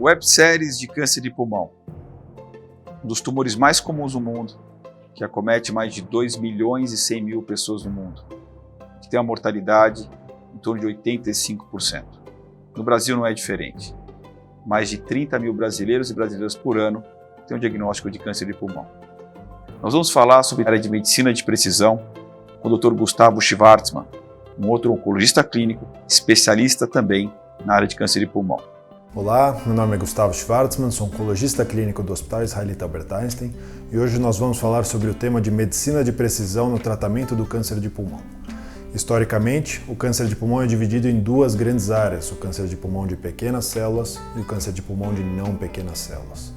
Webséries de câncer de pulmão, um dos tumores mais comuns no mundo, que acomete mais de 2 milhões e 100 mil pessoas no mundo, que tem uma mortalidade em torno de 85%. No Brasil não é diferente. Mais de 30 mil brasileiros e brasileiras por ano têm um diagnóstico de câncer de pulmão. Nós vamos falar sobre a área de medicina de precisão com o Dr. Gustavo Schwartzman, um outro oncologista clínico, especialista também na área de câncer de pulmão. Olá, meu nome é Gustavo Schwartzman, sou oncologista clínico do Hospital Israelita Albert Einstein e hoje nós vamos falar sobre o tema de medicina de precisão no tratamento do câncer de pulmão. Historicamente, o câncer de pulmão é dividido em duas grandes áreas, o câncer de pulmão de pequenas células e o câncer de pulmão de não pequenas células.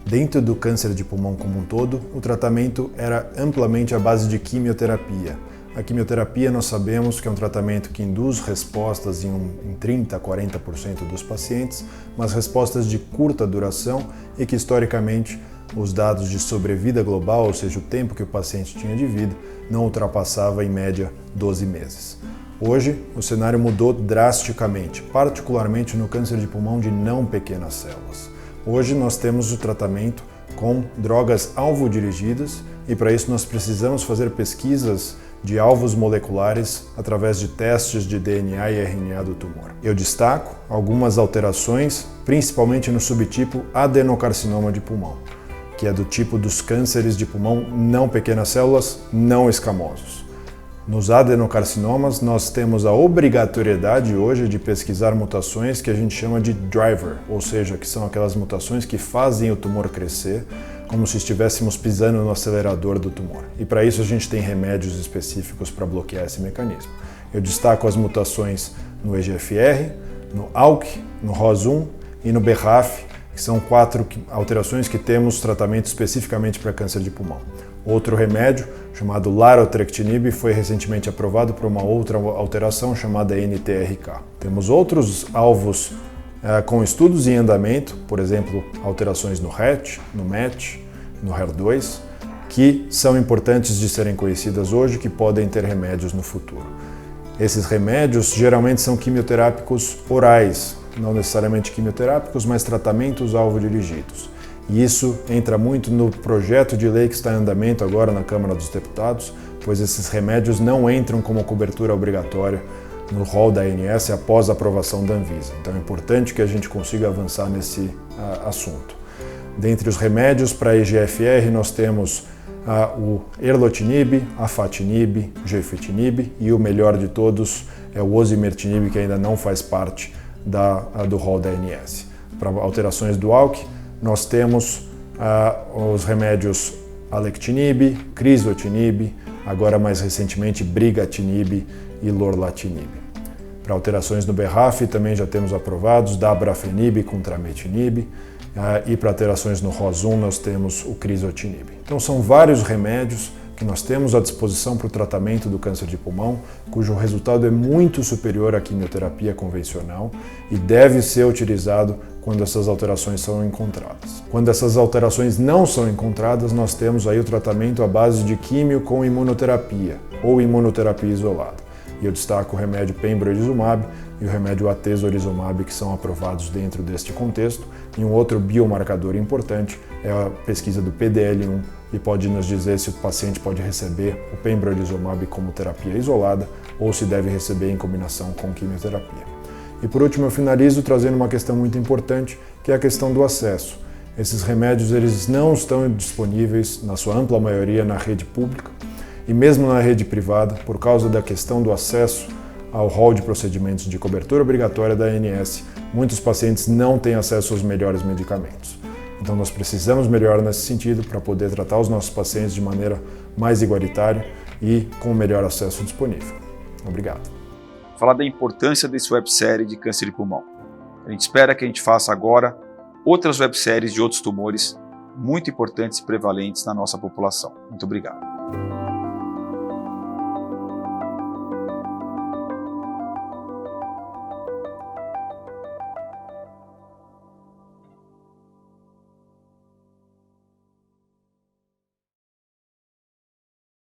Dentro do câncer de pulmão como um todo, o tratamento era amplamente à base de quimioterapia. A quimioterapia nós sabemos que é um tratamento que induz respostas em 30% a 40% dos pacientes, mas respostas de curta duração e que historicamente os dados de sobrevida global, ou seja, o tempo que o paciente tinha de vida, não ultrapassava em média 12 meses. Hoje, o cenário mudou drasticamente, particularmente no câncer de pulmão de não pequenas células. Hoje nós temos o tratamento com drogas alvo-dirigidas e para isso nós precisamos fazer pesquisas de alvos moleculares através de testes de DNA e RNA do tumor. Eu destaco algumas alterações, principalmente no subtipo adenocarcinoma de pulmão, que é do tipo dos cânceres de pulmão não pequenas células, não escamosos. Nos adenocarcinomas, nós temos a obrigatoriedade hoje de pesquisar mutações que a gente chama de driver, ou seja, que são aquelas mutações que fazem o tumor crescer, como se estivéssemos pisando no acelerador do tumor. E para isso a gente tem remédios específicos para bloquear esse mecanismo. Eu destaco as mutações no EGFR, no ALK, no ROS1 e no BRAF, que são 4 alterações que temos tratamento especificamente para câncer de pulmão. Outro remédio, chamado larotrectinib, foi recentemente aprovado para uma outra alteração chamada NTRK. Temos outros alvos com estudos em andamento, por exemplo, alterações no RET, no MET, no HER2, que são importantes de serem conhecidas hoje, que podem ter remédios no futuro. Esses remédios geralmente são quimioterápicos orais, não necessariamente quimioterápicos, mas tratamentos alvo-dirigidos. E isso entra muito no projeto de lei que está em andamento agora na Câmara dos Deputados, pois esses remédios não entram como cobertura obrigatória no rol da ANS após a aprovação da Anvisa. Então é importante que a gente consiga avançar nesse assunto. Dentre os remédios para EGFR nós temos o erlotinib, afatinib, gefitinib e o melhor de todos é o osimertinib, que ainda não faz parte do rol da ANS. Para alterações do ALK, nós temos os remédios alectinib, crizotinib, agora mais recentemente brigatinib e lorlatinib. Para alterações no BRAF também já temos aprovados dabrafenib com trametinib e para alterações no ROS1 nós temos o crizotinib. Então são vários remédios que nós temos à disposição para o tratamento do câncer de pulmão, cujo resultado é muito superior à quimioterapia convencional e deve ser utilizado quando essas alterações são encontradas. Quando essas alterações não são encontradas, nós temos aí o tratamento à base de químio com imunoterapia ou imunoterapia isolada. E eu destaco o remédio pembrolizumab e o remédio atezolizumab, que são aprovados dentro deste contexto. E um outro biomarcador importante é a pesquisa do PDL1 e pode nos dizer se o paciente pode receber o pembrolizumab como terapia isolada ou se deve receber em combinação com quimioterapia. E por último eu finalizo trazendo uma questão muito importante, que é a questão do acesso. Esses remédios eles não estão disponíveis, na sua ampla maioria, na rede pública e mesmo na rede privada, por causa da questão do acesso ao rol de procedimentos de cobertura obrigatória da ANS, muitos pacientes não têm acesso aos melhores medicamentos. Então nós precisamos melhorar nesse sentido para poder tratar os nossos pacientes de maneira mais igualitária e com o melhor acesso disponível. Obrigado. Falar da importância desse websérie de câncer de pulmão. A gente espera que a gente faça agora outras webséries de outros tumores muito importantes e prevalentes na nossa população. Muito obrigado.